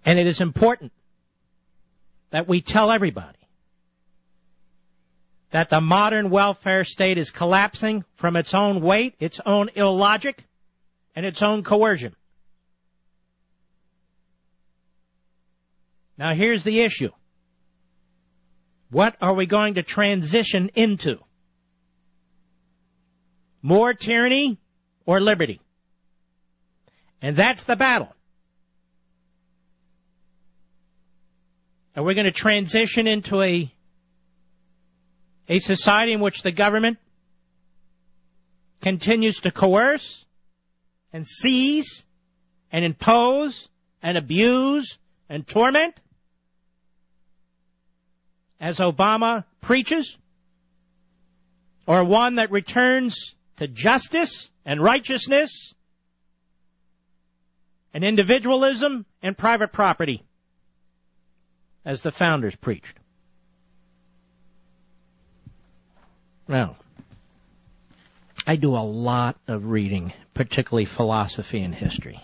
And it is important that we tell everybody that the modern welfare state is collapsing from its own weight, its own illogic, and its own coercion. Now here's the issue. What are we going to transition into? More tyranny or liberty? And that's the battle. Are we going to transition into a society in which the government continues to coerce and seize and impose and abuse and torment, as Obama preaches? Or one that returns to justice and righteousness and individualism and private property, as the founders preached? Well, I do a lot of reading, particularly philosophy and history.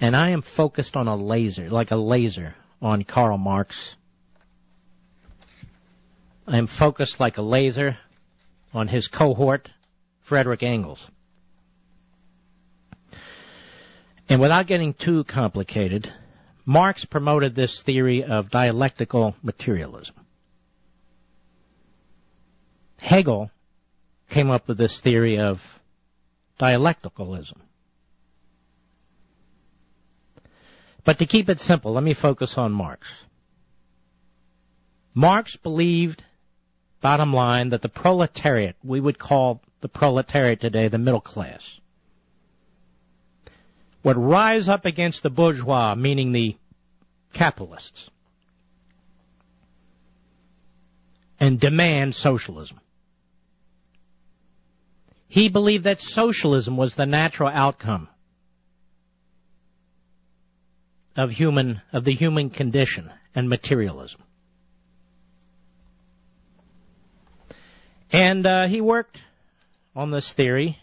And I am focused on like a laser, on Karl Marx. I am focused like a laser on his cohort, Friedrich Engels. And without getting too complicated, Marx promoted this theory of dialectical materialism. Hegel came up with this theory of dialecticalism. But to keep it simple, let me focus on Marx. Marx believed, bottom line, that the proletariat, we would call the proletariat today the middle class, would rise up against the bourgeois, meaning the capitalists, and demand socialism. He believed that socialism was the natural outcome of the human condition and materialism. And he worked on this theory.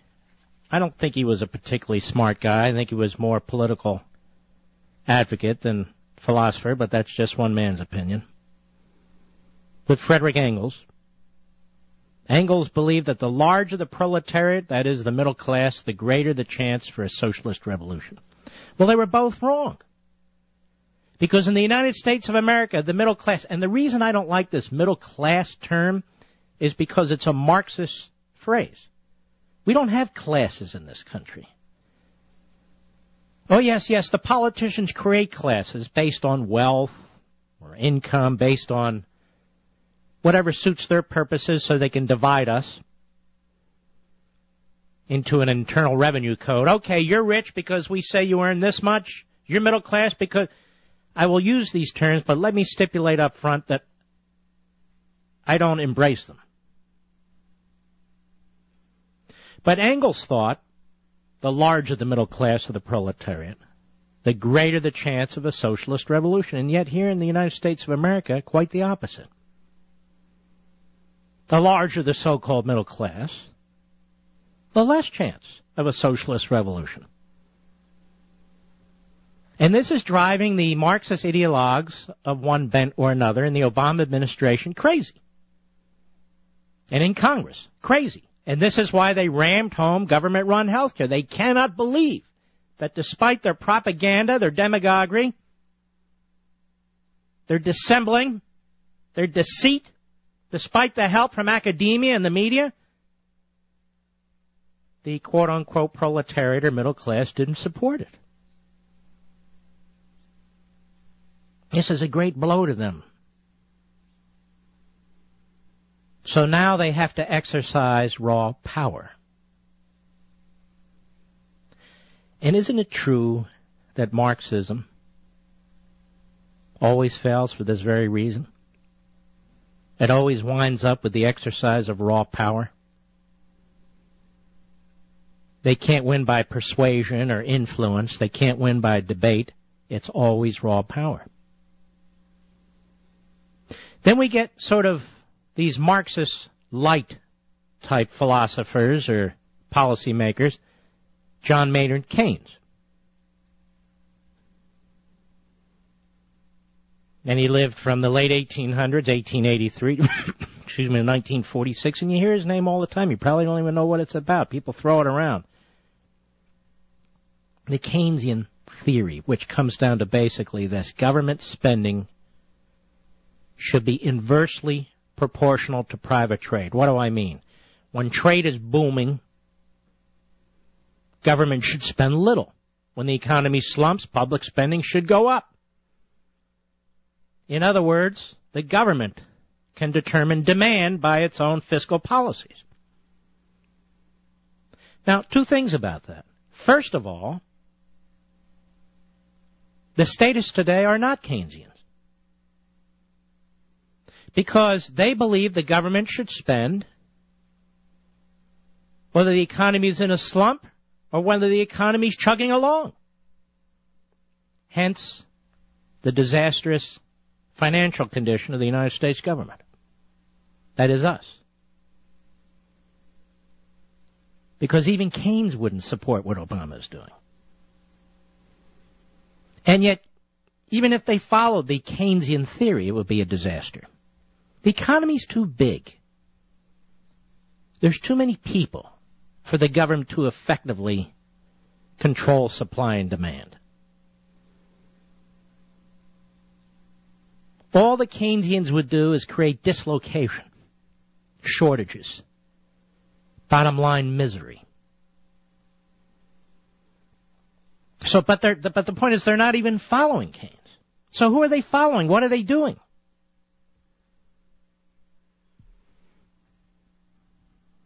I don't think he was a particularly smart guy. I think he was more political advocate than philosopher, but that's just one man's opinion. With Friedrich Engels. Engels believed that the larger the proletariat, that is the middle class, the greater the chance for a socialist revolution. Well, they were both wrong. Because in the United States of America, the middle class, and the reason I don't like this middle class term is because it's a Marxist phrase. We don't have classes in this country. Oh, yes, the politicians create classes based on wealth or income, based on whatever suits their purposes so they can divide us into an internal revenue code. Okay, you're rich because we say you earn this much. You're middle class because... I will use these terms, but let me stipulate up front that I don't embrace them. But Engels thought the larger the middle class of the proletariat, the greater the chance of a socialist revolution. And yet here in the United States of America, quite the opposite. The larger the so-called middle class, the less chance of a socialist revolution. And this is driving the Marxist ideologues of one bent or another in the Obama administration crazy. And in Congress, crazy. And this is why they rammed home government-run health care. They cannot believe that despite their propaganda, their demagoguery, their dissembling, their deceit, despite the help from academia and the media, the quote-unquote proletariat or middle class didn't support it. This is a great blow to them. So now they have to exercise raw power. And isn't it true that Marxism always fails for this very reason? It always winds up with the exercise of raw power. They can't win by persuasion or influence. They can't win by debate. It's always raw power. Then we get sort of these Marxist light type philosophers or policymakers, John Maynard Keynes. And he lived from the late 1800s, 1883, excuse me, 1946, and you hear his name all the time. You probably don't even know what it's about. People throw it around. The Keynesian theory, which comes down to basically this: government spending should be inversely proportional to private trade. What do I mean? When trade is booming, government should spend little. When the economy slumps, public spending should go up. In other words, the government can determine demand by its own fiscal policies. Now, two things about that. First of all, the statists today are not Keynesians, because they believe the government should spend whether the economy is in a slump or whether the economy is chugging along. Hence, the disastrous financial condition of the United States government. That is us. Because even Keynes wouldn't support what Obama is doing. And yet, even if they followed the Keynesian theory, it would be a disaster. The economy's too big. There's too many people for the government to effectively control supply and demand. All the Keynesians would do is create dislocation, shortages, bottom line misery. So, but the point is they're not even following Keynes. So who are they following? What are they doing?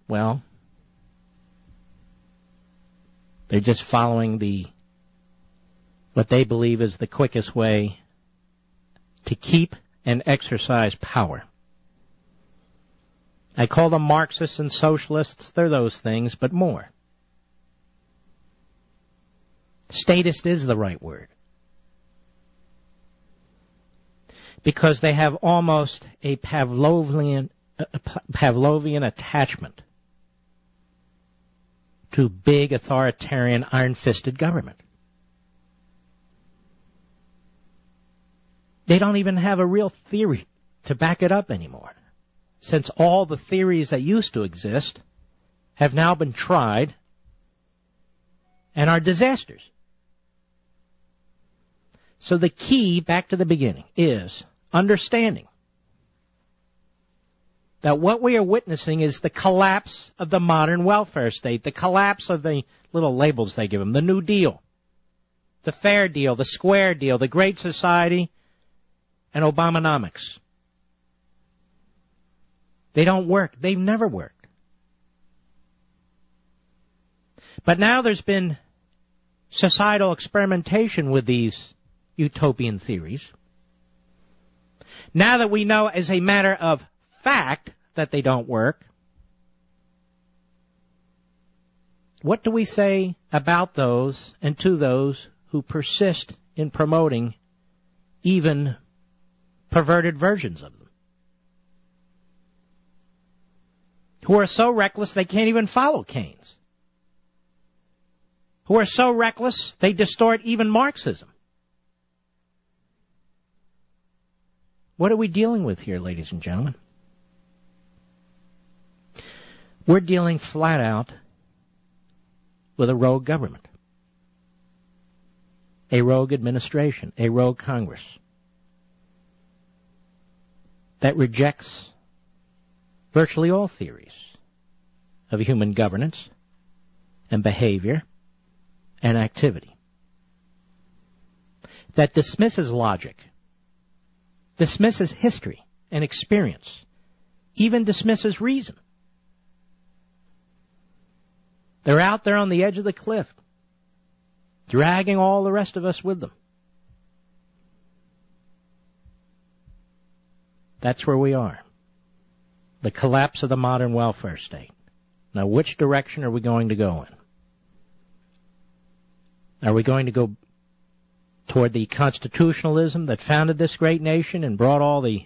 Well, they're just following what they believe is the quickest way to keep and exercise power. I call them Marxists and socialists. They're those things, but more. Statist is the right word, because they have almost a Pavlovian attachment to big, authoritarian, iron-fisted government. They don't even have a real theory to back it up anymore, since all the theories that used to exist have now been tried and are disasters. So the key, back to the beginning, is understanding that what we are witnessing is the collapse of the modern welfare state, the collapse of the little labels they give them, the New Deal, the Fair Deal, the Square Deal, the Great Society, and Obamonomics. They don't work. They've never worked. But now there's been societal experimentation with these utopian theories. Now that we know as a matter of fact that they don't work, what do we say about those and to those who persist in promoting even perverted versions of them? Who are so reckless they can't even follow Keynes. Who are so reckless they distort even Marxism. What are we dealing with here, ladies and gentlemen? We're dealing flat out with a rogue government, a rogue administration, a rogue Congress that rejects virtually all theories of human governance and behavior and activity, that dismisses logic, dismisses history and experience, even dismisses reason. They're out there on the edge of the cliff, dragging all the rest of us with them. That's where we are. The collapse of the modern welfare state. Now, which direction are we going to go in? Are we going to go toward the constitutionalism that founded this great nation and brought all the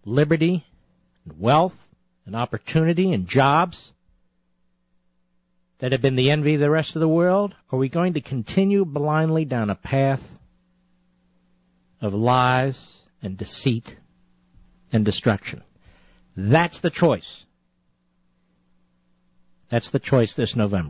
liberty and wealth and opportunity and jobs that have been the envy of the rest of the world? Or are we going to continue blindly down a path of lies and deceit and destruction. That's the choice. That's the choice this November.